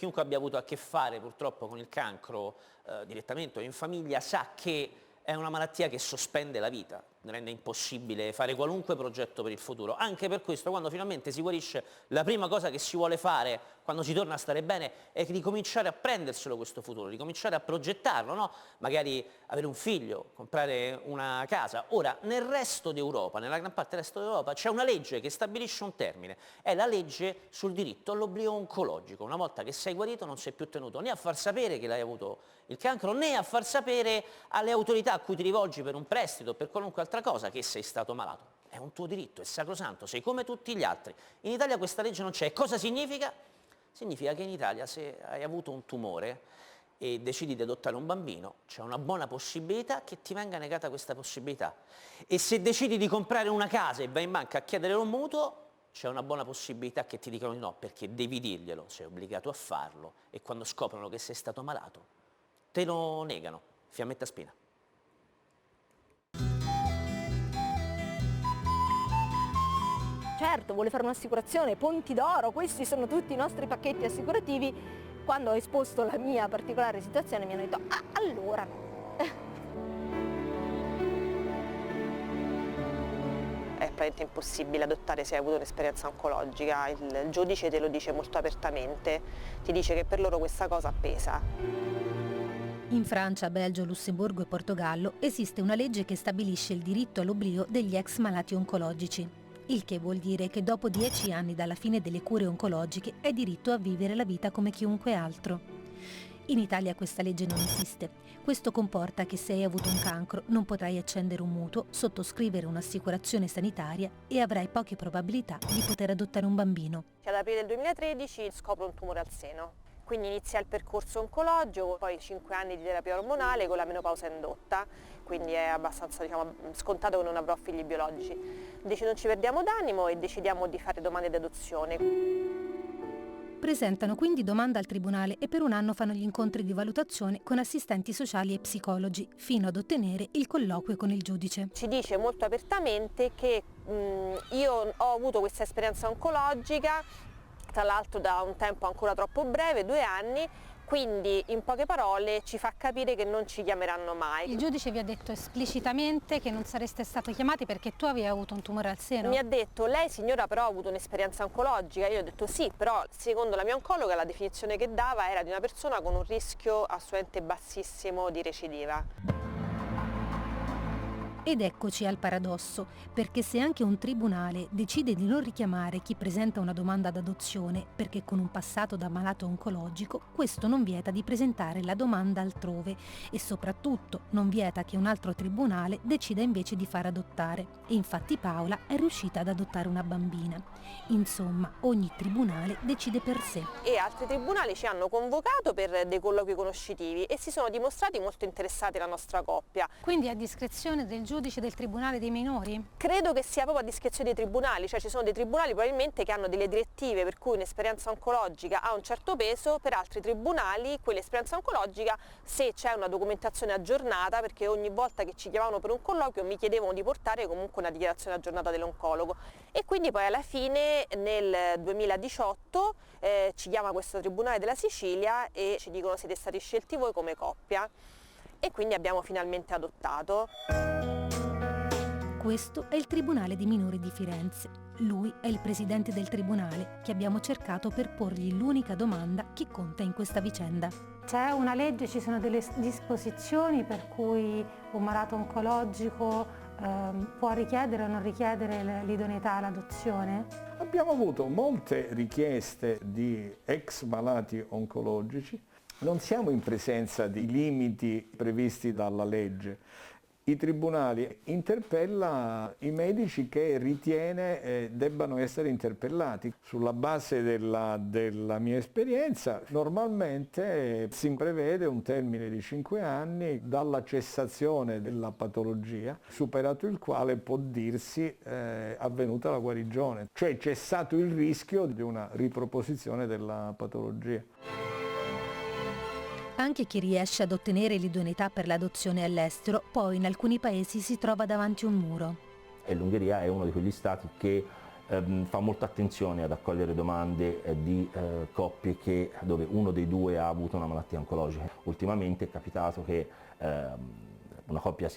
chiunque abbia avuto a che fare purtroppo con il cancro direttamente o in famiglia sa che è una malattia che sospende la vita, rende impossibile fare qualunque progetto per il futuro. Anche per questo, quando finalmente si guarisce, la prima cosa che si vuole fare quando si torna a stare bene è ricominciare a prenderselo questo futuro, ricominciare a progettarlo, no? Magari avere un figlio, comprare una casa. Ora, nel resto d'Europa, nella gran parte del resto d'Europa, c'è una legge che stabilisce un termine, è la legge sul diritto all'oblio oncologico. Una volta che sei guarito non sei più tenuto né a far sapere che l'hai avuto il cancro, né a far sapere alle autorità a cui ti rivolgi per un prestito o per qualunque altra cosa che sei stato malato. È un tuo diritto, è sacrosanto, sei come tutti gli altri. In Italia questa legge non c'è. Cosa significa? Significa che in Italia se hai avuto un tumore e decidi di adottare un bambino, c'è una buona possibilità che ti venga negata questa possibilità. E se decidi di comprare una casa e vai in banca a chiedere un mutuo, c'è una buona possibilità che ti dicano di no, perché devi dirglielo, sei obbligato a farlo, e quando scoprono che sei stato malato, te lo negano. Fiammetta Spina. Certo, vuole fare un'assicurazione, Ponti d'Oro, questi sono tutti i nostri pacchetti assicurativi. Quando ho esposto la mia particolare situazione mi hanno detto, ah, allora no. È praticamente impossibile adottare se hai avuto un'esperienza oncologica, il giudice te lo dice molto apertamente, ti dice che per loro questa cosa pesa. In Francia, Belgio, Lussemburgo e Portogallo esiste una legge che stabilisce il diritto all'oblio degli ex malati oncologici. Il che vuol dire che dopo 10 anni dalla fine delle cure oncologiche hai diritto a vivere la vita come chiunque altro. In Italia questa legge non esiste. Questo comporta che se hai avuto un cancro non potrai accendere un mutuo, sottoscrivere un'assicurazione sanitaria e avrai poche probabilità di poter adottare un bambino. Ad aprile del 2013 scopro un tumore al seno. Quindi inizia il percorso oncologico, poi 5 anni di terapia ormonale con la menopausa indotta, quindi è abbastanza scontato che non avrò figli biologici. Non ci perdiamo d'animo e decidiamo di fare domande di adozione. Presentano quindi domanda al tribunale e per un anno fanno gli incontri di valutazione con assistenti sociali e psicologi, fino ad ottenere il colloquio con il giudice. Ci dice molto apertamente che io ho avuto questa esperienza oncologica, tra l'altro da un tempo ancora troppo breve, 2 anni, quindi in poche parole ci fa capire che non ci chiameranno mai. Il giudice vi ha detto esplicitamente che non sareste stati chiamati perché tu avevi avuto un tumore al seno? Mi ha detto, lei signora però ha avuto un'esperienza oncologica, io ho detto sì, però secondo la mia oncologa la definizione che dava era di una persona con un rischio assolutamente bassissimo di recidiva. Ed eccoci al paradosso, perché se anche un tribunale decide di non richiamare chi presenta una domanda d'adozione perché con un passato da malato oncologico, questo non vieta di presentare la domanda altrove e soprattutto non vieta che un altro tribunale decida invece di far adottare. E infatti Paola è riuscita ad adottare una bambina. Insomma, ogni tribunale decide per sé. E altri tribunali ci hanno convocato per dei colloqui conoscitivi e si sono dimostrati molto interessati alla nostra coppia. Quindi a discrezione del giudice del Tribunale dei minori? Credo che sia proprio a discrezione dei tribunali, cioè ci sono dei tribunali probabilmente che hanno delle direttive per cui un'esperienza oncologica ha un certo peso, per altri tribunali quell'esperienza oncologica, se c'è una documentazione aggiornata, perché ogni volta che ci chiamavano per un colloquio mi chiedevano di portare comunque una dichiarazione aggiornata dell'oncologo e quindi poi alla fine nel 2018 ci chiama questo Tribunale della Sicilia e ci dicono siete stati scelti voi come coppia e quindi abbiamo finalmente adottato. Questo è il Tribunale dei minori di Firenze. Lui è il presidente del tribunale che abbiamo cercato per porgli l'unica domanda che conta in questa vicenda. C'è una legge, ci sono delle disposizioni per cui un malato oncologico può richiedere o non richiedere l'idoneità all'adozione? Abbiamo avuto molte richieste di ex malati oncologici. Non siamo in presenza di limiti previsti dalla legge. I tribunali interpella i medici che ritiene debbano essere interpellati. Sulla base della mia esperienza, normalmente si prevede un termine di 5 anni dalla cessazione della patologia, superato il quale può dirsi avvenuta la guarigione, cioè cessato il rischio di una riproposizione della patologia. Anche chi riesce ad ottenere l'idoneità per l'adozione all'estero, poi in alcuni paesi si trova davanti un muro. E l'Ungheria è uno di quegli stati che fa molta attenzione ad accogliere domande di coppie dove uno dei due ha avuto una malattia oncologica. Ultimamente è capitato che una coppia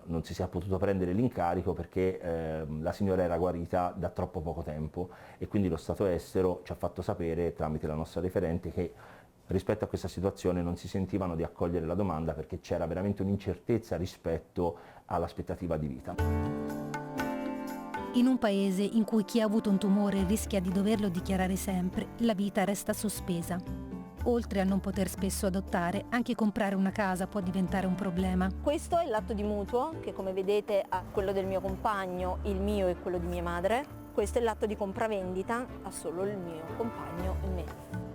non si sia potuto prendere l'incarico perché la signora era guarita da troppo poco tempo e quindi lo Stato estero ci ha fatto sapere tramite la nostra referente che rispetto a questa situazione non si sentivano di accogliere la domanda perché c'era veramente un'incertezza rispetto all'aspettativa di vita. In un paese in cui chi ha avuto un tumore rischia di doverlo dichiarare sempre, la vita resta sospesa. Oltre a non poter spesso adottare, anche comprare una casa può diventare un problema. Questo è l'atto di mutuo che, come vedete, ha quello del mio compagno, il mio e quello di mia madre. Questo è l'atto di compravendita, ha solo il mio compagno e me.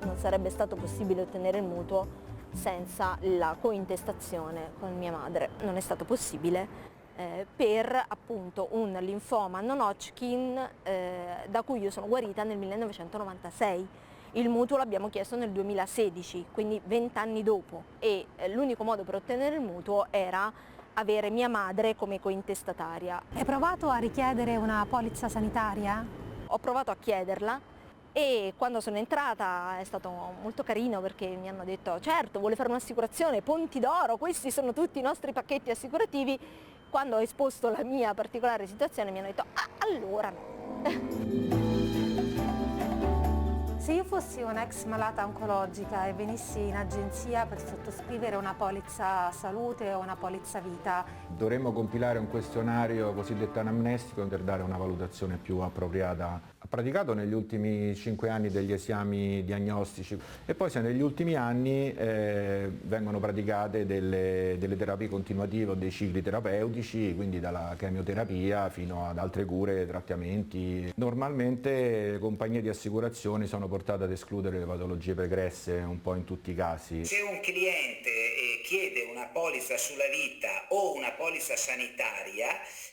Non sarebbe stato possibile ottenere il mutuo senza la cointestazione con mia madre. Non è stato possibile per appunto un linfoma non Hodgkin da cui io sono guarita nel 1996. Il mutuo l'abbiamo chiesto nel 2016, quindi 20 anni dopo, e l'unico modo per ottenere il mutuo era avere mia madre come cointestataria. Hai provato a richiedere una polizza sanitaria? Ho provato a chiederla e quando sono entrata è stato molto carino perché mi hanno detto certo, vuole fare un'assicurazione, Ponti d'Oro, questi sono tutti i nostri pacchetti assicurativi. Quando ho esposto la mia particolare situazione mi hanno detto allora no. Se io fossi un'ex malata oncologica e venissi in agenzia per sottoscrivere una polizza salute o una polizza vita, dovremmo compilare un questionario cosiddetto anamnestico per dare una valutazione più appropriata. Ha praticato negli ultimi 5 anni degli esami diagnostici e poi se negli ultimi anni vengono praticate delle terapie continuative o dei cicli terapeutici, quindi dalla chemioterapia fino ad altre cure, trattamenti. Normalmente le compagnie di assicurazioni sono portate ad escludere le patologie pregresse un po' in tutti i casi. Se un cliente chiede una polizza sulla vita o una polizza sanitaria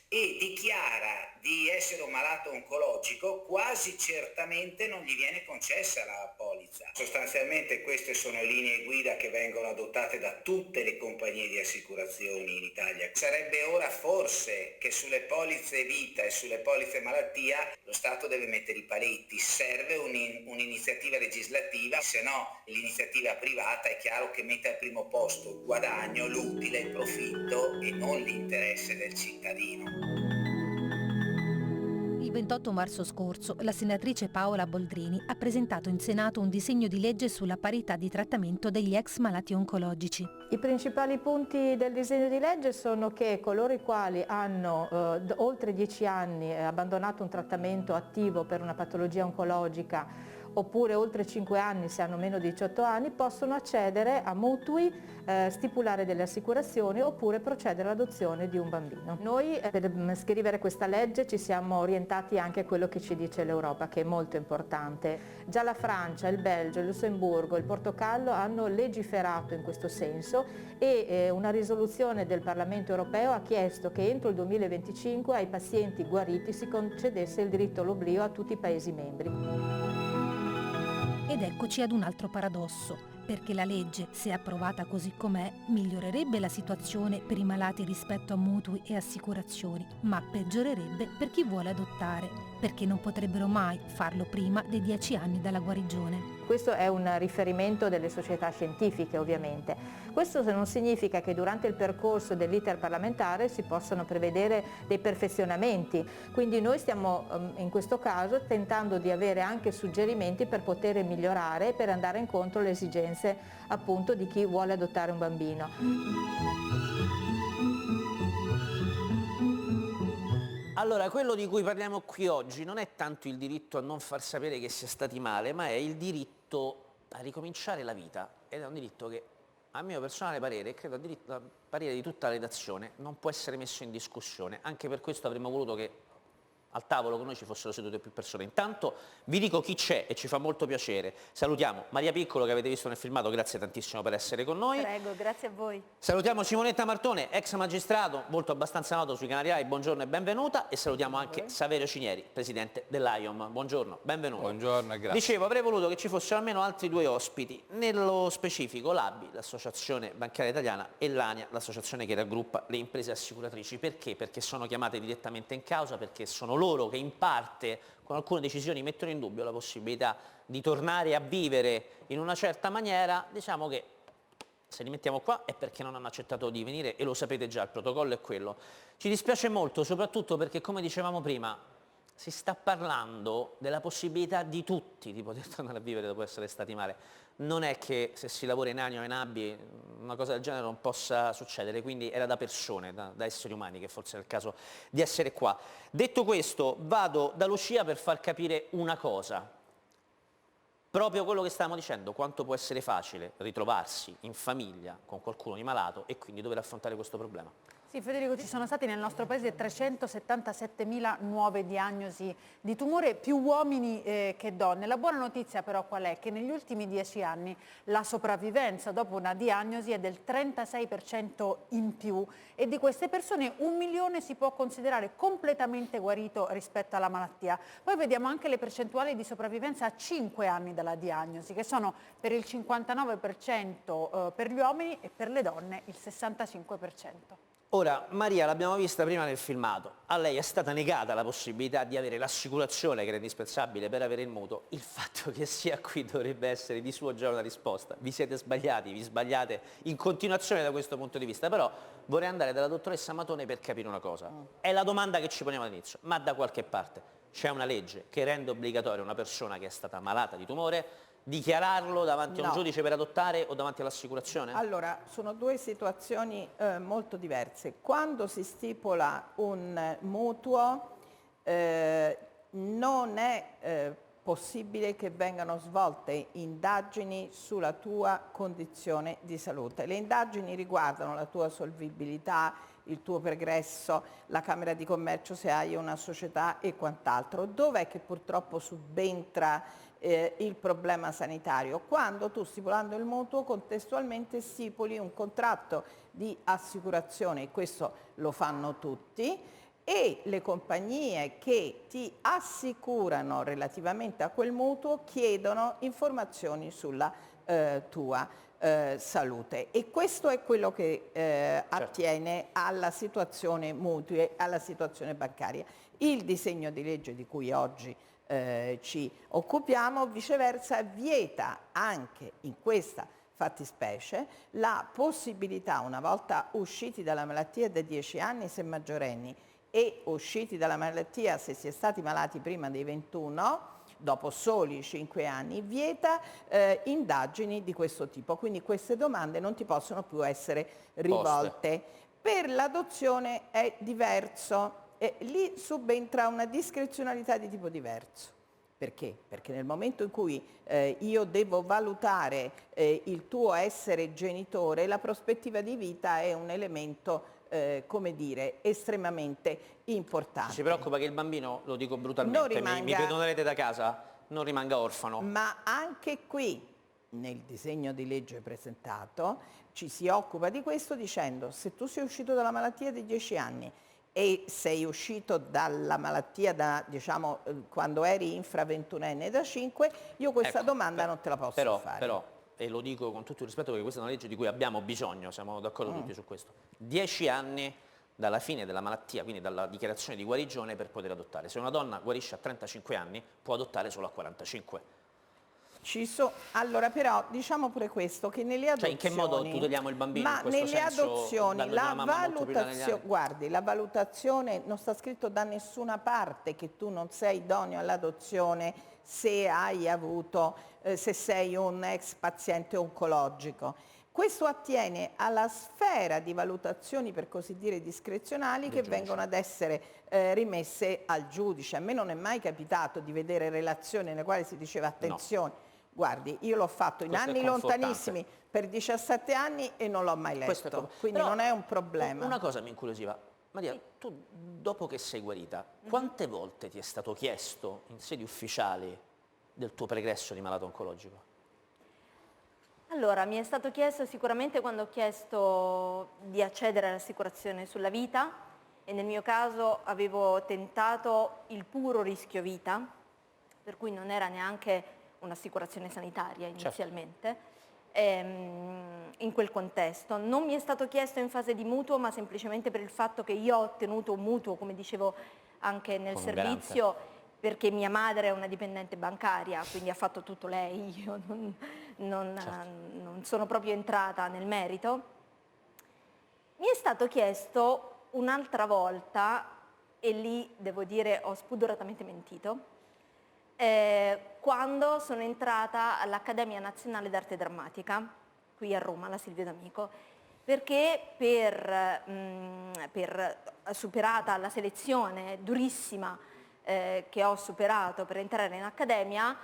e dichiara di essere un malato oncologico, quasi certamente non gli viene concessa la polizza. Sostanzialmente queste sono linee guida che vengono adottate da tutte le compagnie di assicurazioni in Italia. Sarebbe ora forse che sulle polizze vita e sulle polizze malattia lo Stato deve mettere i paletti, serve un'iniziativa legislativa, se no l'iniziativa privata è chiaro che mette al primo posto il guadagno, l'utile, il profitto e non l'interesse del cittadino. Il 28 marzo scorso la senatrice Paola Boldrini ha presentato in Senato un disegno di legge sulla parità di trattamento degli ex malati oncologici. I principali punti del disegno di legge sono che coloro i quali hanno oltre 10 anni abbandonato un trattamento attivo per una patologia oncologica oppure oltre 5 anni se hanno meno di 18 anni possono accedere a mutui, stipulare delle assicurazioni oppure procedere all'adozione di un bambino. Noi per scrivere questa legge ci siamo orientati anche a quello che ci dice l'Europa, che è molto importante. Già la Francia, il Belgio, il Lussemburgo, il Portogallo hanno legiferato in questo senso e una risoluzione del Parlamento europeo ha chiesto che entro il 2025 ai pazienti guariti si concedesse il diritto all'oblio a tutti i Paesi membri. Ed eccoci ad un altro paradosso, perché la legge, se approvata così com'è, migliorerebbe la situazione per i malati rispetto a mutui e assicurazioni, ma peggiorerebbe per chi vuole adottare, perché non potrebbero mai farlo prima dei 10 anni dalla guarigione. Questo è un riferimento delle società scientifiche ovviamente. Questo non significa che durante il percorso dell'iter parlamentare si possano prevedere dei perfezionamenti, quindi noi stiamo in questo caso tentando di avere anche suggerimenti per poter migliorare e per andare incontro alle esigenze appunto di chi vuole adottare un bambino. Allora, quello di cui parliamo qui oggi non è tanto il diritto a non far sapere che si è stati male, ma è il diritto a ricominciare la vita, ed è un diritto che, a mio personale parere, e credo a parere di tutta la redazione, non può essere messo in discussione. Anche per questo avremmo voluto che al tavolo con noi ci fossero sedute più persone. Intanto vi dico chi c'è e ci fa molto piacere. Salutiamo Maria Piccolo, che avete visto nel filmato, grazie tantissimo per essere con noi. Prego, grazie a voi. Salutiamo Simonetta Martone, ex magistrato, molto abbastanza noto sui canali Rai, buongiorno e benvenuta. E salutiamo anche Saverio Cinieri, presidente dell'AIOM. Buongiorno, benvenuto. Buongiorno e grazie. Dicevo, avrei voluto che ci fossero almeno altri due ospiti, nello specifico l'ABI, l'Associazione Bancaria Italiana, e l'ANIA, l'associazione che raggruppa le imprese assicuratrici. Perché? Perché sono chiamate direttamente in causa, perché sono loro che in parte con alcune decisioni mettono in dubbio la possibilità di tornare a vivere in una certa maniera, diciamo che se li mettiamo qua è perché non hanno accettato di venire e lo sapete già, il protocollo è quello. Ci dispiace molto, soprattutto perché, come dicevamo prima, si sta parlando della possibilità di tutti di poter tornare a vivere dopo essere stati male. Non è che se si lavora in ani o in abbi una cosa del genere non possa succedere, quindi era da persone, da esseri umani, che forse è il caso di essere qua. Detto questo, vado da Lucia per far capire una cosa. Proprio quello che stavamo dicendo, quanto può essere facile ritrovarsi in famiglia con qualcuno di malato e quindi dover affrontare questo problema. Sì, Federico, ci sono stati nel nostro paese 377.000 nuove diagnosi di tumore, più uomini che donne. La buona notizia però qual è? Che negli ultimi 10 anni la sopravvivenza dopo una diagnosi è del 36% in più e di queste persone 1 milione si può considerare completamente guarito rispetto alla malattia. Poi vediamo anche le percentuali di sopravvivenza a 5 anni dalla diagnosi, che sono per il 59% per gli uomini e per le donne il 65%. Ora, Maria l'abbiamo vista prima nel filmato, a lei è stata negata la possibilità di avere l'assicurazione che era indispensabile per avere il mutuo. Il fatto che sia qui dovrebbe essere di suo già una risposta. Vi siete sbagliati, vi sbagliate in continuazione da questo punto di vista, però vorrei andare dalla dottoressa Matone per capire una cosa. È la domanda che ci poniamo all'inizio, ma da qualche parte c'è una legge che rende obbligatoria una persona che è stata malata di tumore dichiararlo davanti a un giudice per adottare o davanti all'assicurazione? Allora, sono due situazioni molto diverse. Quando si stipula un mutuo non è possibile che vengano svolte indagini sulla tua condizione di salute. Le indagini riguardano la tua solvibilità, il tuo pregresso, la Camera di Commercio se hai una società e quant'altro. Dov'è che purtroppo subentra il problema sanitario? Quando tu, stipulando il mutuo, contestualmente stipuli un contratto di assicurazione, questo lo fanno tutti, e le compagnie che ti assicurano relativamente a quel mutuo chiedono informazioni sulla tua salute, e questo è quello che attiene alla situazione mutui e alla situazione bancaria. Il disegno di legge di cui oggi ci occupiamo viceversa vieta anche in questa fattispecie la possibilità, una volta usciti dalla malattia da 10 anni se maggiorenni e usciti dalla malattia se si è stati malati prima dei 21, dopo soli 5 anni, vieta indagini di questo tipo. Quindi queste domande non ti possono più essere rivolte. Per l'adozione è diverso. Lì subentra una discrezionalità di tipo diverso. Perché? Perché nel momento in cui io devo valutare il tuo essere genitore, la prospettiva di vita è un elemento, come dire, estremamente importante. Si preoccupa che il bambino, lo dico brutalmente, mi perdonerete da casa, non rimanga orfano. Ma anche qui, nel disegno di legge presentato, ci si occupa di questo dicendo: se tu sei uscito dalla malattia di 10 anni e sei uscito dalla malattia da, diciamo, quando eri infra-ventunenne da 5, io questa domanda non te la posso fare. Però, e lo dico con tutto il rispetto perché questa è una legge di cui abbiamo bisogno, siamo d'accordo tutti su questo, 10 anni dalla fine della malattia, quindi dalla dichiarazione di guarigione per poter adottare. Se una donna guarisce a 35 anni può adottare solo a 45. Allora però diciamo pure questo, che nelle adozioni... Cioè in che modo tuteliamo il bambino in questo nelle senso? Adozioni guardi, la valutazione non sta scritto da nessuna parte che tu non sei idoneo all'adozione se hai avuto, se sei un ex paziente oncologico. Questo attiene alla sfera di valutazioni, per così dire, discrezionali che vengono ad essere rimesse al giudice. A me non è mai capitato di vedere relazioni nelle quali si diceva attenzione. Guardi, io l'ho fatto in anni lontanissimi per 17 anni e non l'ho mai letto, quindi non è un problema. Una cosa mi incuriosiva. Maria, tu dopo che sei guarita, quante volte ti è stato chiesto in sedi ufficiali del tuo pregresso di malato oncologico? Allora, mi è stato chiesto sicuramente quando ho chiesto di accedere all'assicurazione sulla vita, e nel mio caso avevo tentato il puro rischio vita, per cui non era neanche un'assicurazione sanitaria inizialmente, in quel contesto. Non mi è stato chiesto in fase di mutuo, ma semplicemente per il fatto che io ho ottenuto un mutuo, come dicevo anche nel Come un servizio, perché mia madre è una dipendente bancaria, quindi ha fatto tutto lei, io non sono proprio entrata nel merito. Mi è stato chiesto un'altra volta, e lì devo dire ho spudoratamente mentito, quando sono entrata all'Accademia Nazionale d'Arte Drammatica, qui a Roma, alla Silvio D'Amico, perché per superata la selezione durissima che ho superato per entrare in accademia,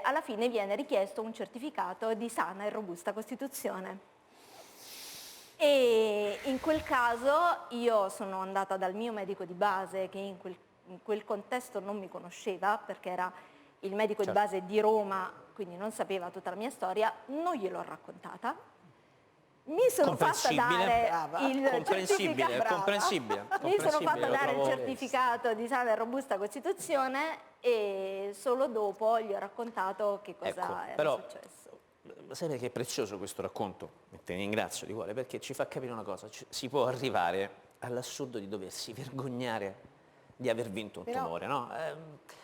alla fine viene richiesto un certificato di sana e robusta costituzione. E in quel caso io sono andata dal mio medico di base, che in quel contesto non mi conosceva, perché era il medico di base di Roma, quindi non sapeva tutta la mia storia, non gliel'ho raccontata. Mi sono fatta dare il certificato di sana e robusta costituzione e solo dopo gli ho raccontato che cosa era successo. Sai perché è prezioso questo racconto? E te ne ringrazio di cuore, perché ci fa capire una cosa: si può arrivare all'assurdo di doversi vergognare di aver vinto un tumore, no?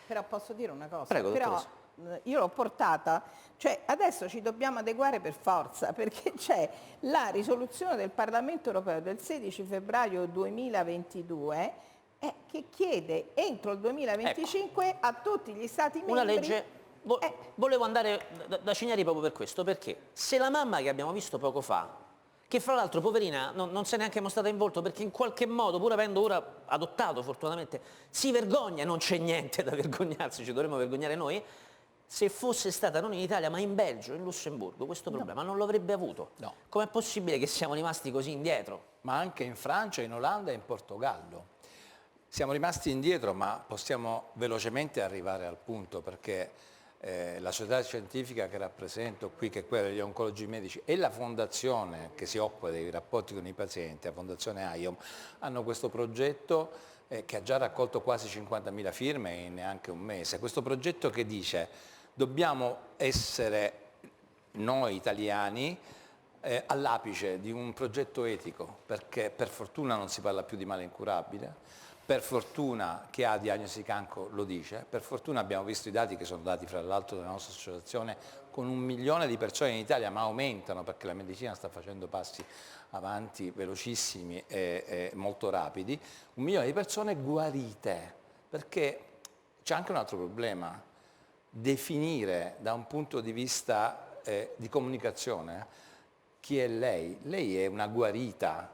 Però posso dire una cosa? Prego, dottoressa. Io l'ho portata, cioè adesso ci dobbiamo adeguare per forza, perché c'è la risoluzione del Parlamento europeo del 16 febbraio 2022 che chiede entro il 2025 a tutti gli Stati membri... Una legge... Volevo andare da Cinieri proprio per questo, perché se la mamma che abbiamo visto poco fa, che fra l'altro poverina non si è neanche mostrata in volto, perché in qualche modo, pur avendo ora adottato fortunatamente, si vergogna, non c'è niente da vergognarsi, ci dovremmo vergognare noi, se fosse stata non in Italia ma in Belgio, in Lussemburgo, questo problema non lo avrebbe avuto. No. Com'è possibile che siamo rimasti così indietro? Ma anche in Francia, in Olanda e in Portogallo. Siamo rimasti indietro, ma possiamo velocemente arrivare al punto, perché la società scientifica che rappresento qui, che è quella degli oncologi medici, e la fondazione che si occupa dei rapporti con i pazienti, la fondazione AIOM, hanno questo progetto che ha già raccolto quasi 50.000 firme in neanche un mese. Questo progetto che dice: dobbiamo essere noi italiani all'apice di un progetto etico, perché per fortuna non si parla più di male incurabile, per fortuna chi ha diagnosi di cancro lo dice, per fortuna abbiamo visto i dati che sono dati fra l'altro dalla nostra associazione, con 1 milione di persone in Italia, ma aumentano perché la medicina sta facendo passi avanti velocissimi e molto rapidi, 1 milione di persone guarite, perché c'è anche un altro problema: definire da un punto di vista di comunicazione chi è lei. Lei è una guarita,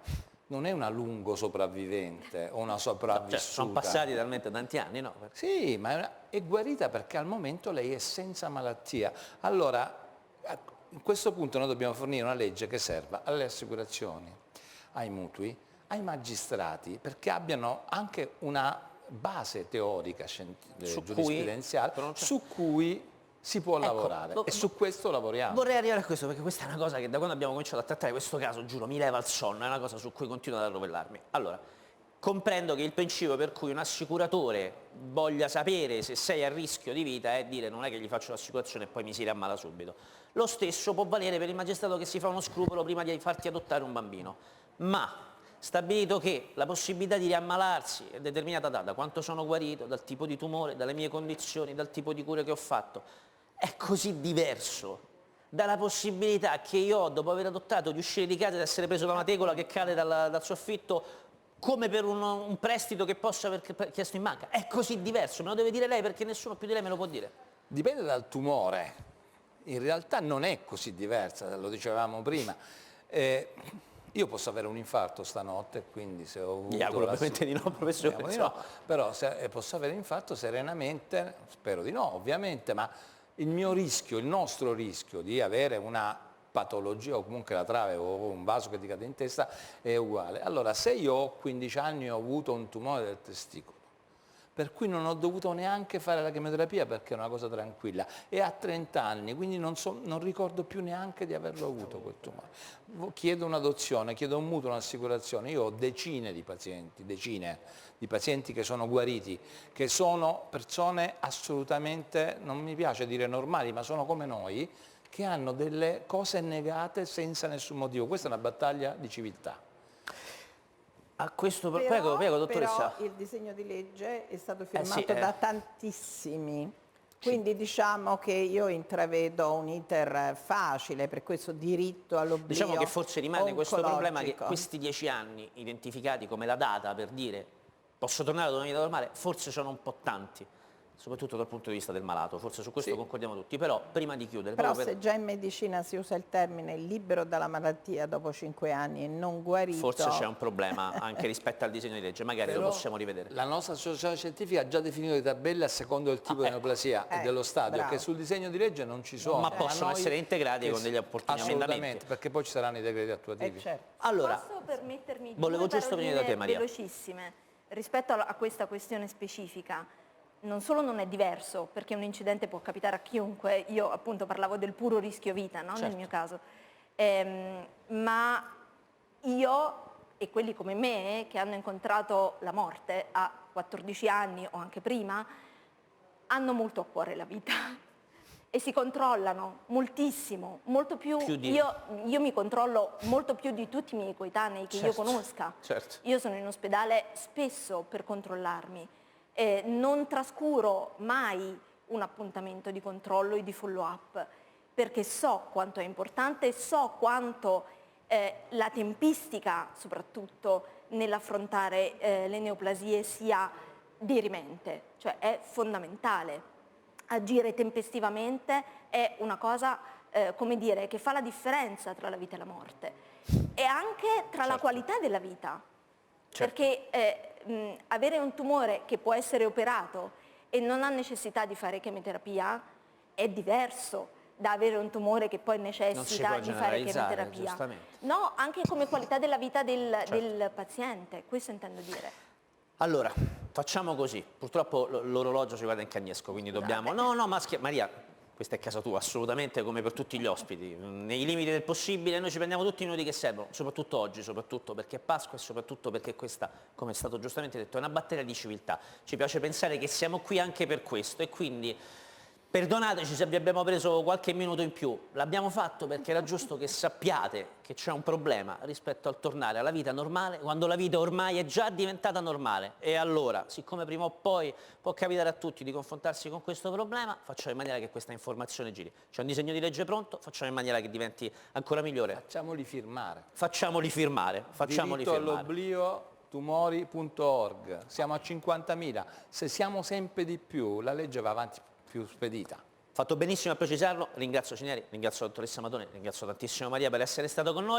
non è una lungo sopravvivente o una sopravvissuta. Cioè, sono passati talmente tanti anni, no? Sì, ma è guarita perché al momento lei è senza malattia. Allora, a questo punto noi dobbiamo fornire una legge che serva alle assicurazioni, ai mutui, ai magistrati, perché abbiano anche una base teorica, giurisprudenziale, su cui si può lavorare, e su questo lavoriamo. Vorrei arrivare a questo, perché questa è una cosa che da quando abbiamo cominciato a trattare questo caso, giuro, mi leva il sonno, è una cosa su cui continuo ad arrovellarmi. Allora, comprendo che il principio per cui un assicuratore voglia sapere se sei a rischio di vita è dire: non è che gli faccio l'assicurazione e poi mi si riammala subito. Lo stesso può valere per il magistrato che si fa uno scrupolo prima di farti adottare un bambino. Ma stabilito che la possibilità di riammalarsi è determinata da quanto sono guarito, dal tipo di tumore, dalle mie condizioni, dal tipo di cure che ho fatto, è così diverso dalla possibilità che io ho, dopo aver adottato, di uscire di casa ed essere preso da una tegola che cade dal soffitto, come per un prestito che posso aver chiesto in banca. È così diverso, me lo deve dire lei, perché nessuno più di lei me lo può dire. Dipende dal tumore, in realtà non è così diversa, lo dicevamo prima. Io posso avere un infarto stanotte, quindi se ho avuto... ovviamente di no, professore. Di no, però posso avere infarto serenamente, spero di no ovviamente, ma il mio rischio, il nostro rischio di avere una patologia o comunque la trave o un vaso che ti cade in testa è uguale. Allora, se io ho 15 anni e ho avuto un tumore del testicolo, per cui non ho dovuto neanche fare la chemioterapia perché è una cosa tranquilla, e a 30 anni, quindi non ricordo più neanche di averlo avuto quel tumore. Chiedo un'adozione, chiedo un mutuo, un'assicurazione, io ho decine di pazienti che sono guariti, che sono persone assolutamente, non mi piace dire normali, ma sono come noi, che hanno delle cose negate senza nessun motivo. Questa è una battaglia di civiltà. A questo prego, dottoressa. Però il disegno di legge è stato sì, firmato da tantissimi. Quindi diciamo che io intravedo un iter facile per questo diritto all'oblio. Diciamo che forse rimane questo problema che oncologico. questi 10 anni identificati come la data per dire posso tornare alla vita normale, forse sono un po' tanti, soprattutto dal punto di vista del malato, forse su questo concordiamo tutti, però prima di chiudere... Però se già in medicina si usa il termine libero dalla malattia dopo 5 anni e non guarito... Forse c'è un problema anche rispetto al disegno di legge, magari Però lo possiamo rivedere. La nostra associazione scientifica ha già definito le tabelle a secondo del tipo di neoplasia e dello stadio, bravo. che sul disegno di legge non ci sono. Ma possono essere integrati con degli opportuni assolutamente, emendamenti. perché poi ci saranno i decreti attuativi. certo. Allora, Posso permettermi volevo due giusto venire da te, paroline Maria. velocissime rispetto a questa questione specifica? Non solo non è diverso, perché un incidente può capitare a chiunque, io appunto parlavo del puro rischio vita, no? Nel mio caso, ma io e quelli come me che hanno incontrato la morte a 14 anni o anche prima, hanno molto a cuore la vita e si controllano moltissimo, molto più di... io mi controllo molto più di tutti i miei coetanei che io conosca. Certo. Io sono in ospedale spesso per controllarmi. Non trascuro mai un appuntamento di controllo e di follow up perché so quanto è importante, so quanto la tempistica soprattutto nell'affrontare le neoplasie sia dirimente, cioè è fondamentale. Agire tempestivamente è una cosa come dire, che fa la differenza tra la vita e la morte e anche tra la qualità della vita. Perché avere un tumore che può essere operato e non ha necessità di fare chemioterapia è diverso da avere un tumore che poi necessita di fare chemioterapia. No, anche come qualità della vita del paziente, questo intendo dire. Allora, facciamo così. Purtroppo l'orologio ci guarda in cagnesco, quindi dobbiamo... No, Maria, questa è casa tua, assolutamente, come per tutti gli ospiti. Nei limiti del possibile noi ci prendiamo tutti i minuti che servono, soprattutto oggi, soprattutto perché è Pasqua e soprattutto perché questa, come è stato giustamente detto, è una battaglia di civiltà. Ci piace pensare che siamo qui anche per questo e quindi... Perdonateci se vi abbiamo preso qualche minuto in più, l'abbiamo fatto perché era giusto che sappiate che c'è un problema rispetto al tornare alla vita normale quando la vita ormai è già diventata normale e allora, siccome prima o poi può capitare a tutti di confrontarsi con questo problema, facciamo in maniera che questa informazione giri. C'è un disegno di legge pronto, facciamo in maniera che diventi ancora migliore. Facciamoli firmare. Diritto all'oblio tumori.org, siamo a 50.000, se siamo sempre di più la legge va avanti più spedita. Fatto benissimo a precisarlo, ringrazio Cinieri, ringrazio la dottoressa Matone, ringrazio tantissimo Maria per essere stata con noi.